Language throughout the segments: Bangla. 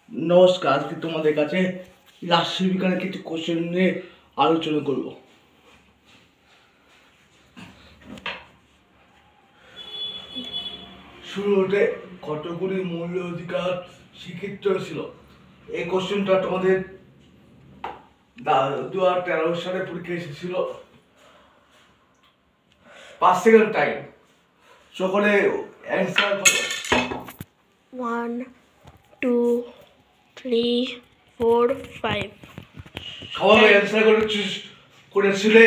নমস্কার, আজকে তোমাদের কাছে রাষ্ট্রবিজ্ঞানের কিছু কোশ্চেন নিয়ে আলোচনা করব। শুরুতে কতগুলি মৌলিক অধিকার স্বীকৃত ছিল? এই কোশ্চেনটা তোমাদের 2013 সালে পরীক্ষা এসেছিল। 5 সেকেন্ড টাইম, সকলে অ্যান্সার করো। 1 2 3 4 5 সবাই অ্যান্সার করেছিলে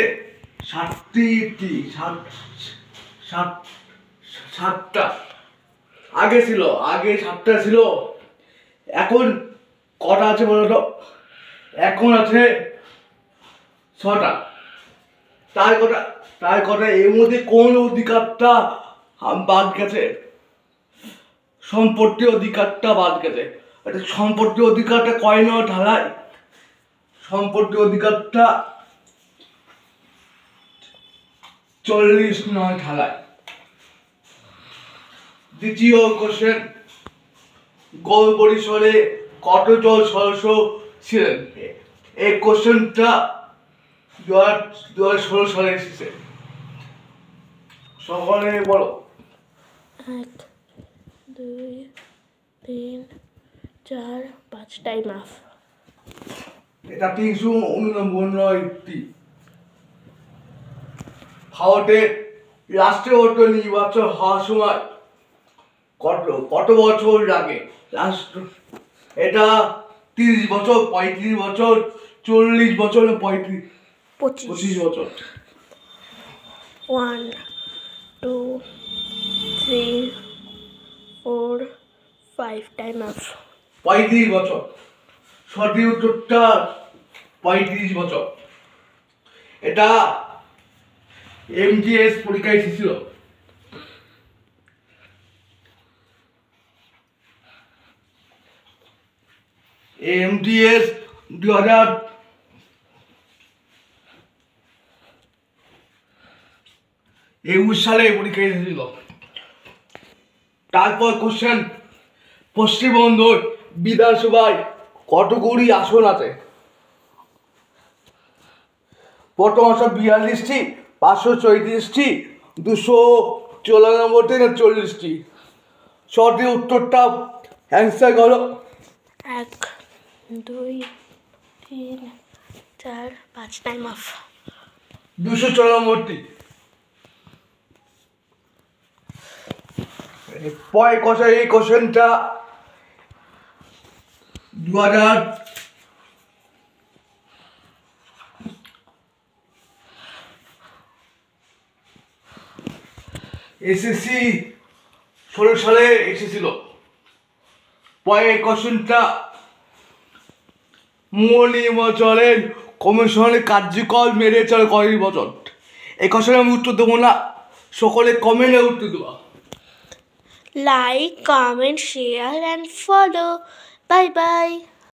সাতটা। আগে 7টা ছিল, এখন কটা আছে বলো তো? এখন আছে 6টা। তাই কটা এর মধ্যে কোন অধিকারটা বাদ গেছে? সম্পত্তি অধিকারটা বাদ গেছে। সম্পত্তি অধিকারটা কয় নয় ঢালাই? সম্পত্তি অধিকারটা 40 ঢালাই। দ্বিতীয় কোশ্চেন, গোল পরিসরে কতজন সদস্য ছিলেন? এই কোশ্চেনটা 2016 সালে এসেছে। সকলে বলো। 1 2 3 4 5 টাইম অফ। এটা 389টি। ভারতের রাষ্ট্রীয় নির্বাচন হওয়ার সময় কত বছর লাগে? এটা 30 বছর, 35 বছর, 40 বছর, 25 বছর। 1 2 3 4 5 টাইম অফ। 35 বছর। সঠিক উত্তরটা 35 বছর। এটা এমটিএস পরীক্ষায় এসেছিল। এমটিএস 2021 সালে পরীক্ষায় এসেছিল। তারপর কোশ্চেন, পশ্চিমবঙ্গ বিধানসভায় কতগুলি আসন আছে? প্রথম আসন 42টি, 534টি, 294টি না 40টি? সঠিক উত্তরটা অ্যান্সার করো। 1 2 3 4 5 টাইম অফ। 294টি। এই কোশ্চেনটা 2000 এসএসসি 16 সালে এসেছিল। এই কোশ্চেনটা মূল নির্বাচনের কমিশনের কার্যকাল মেনে চলে কয় বছর? এই কোশ্চেনে আমি উত্তর দেবো না, সকলে কমেন্টে উত্তর দেবো। Like, comment, share and follow. Bye bye.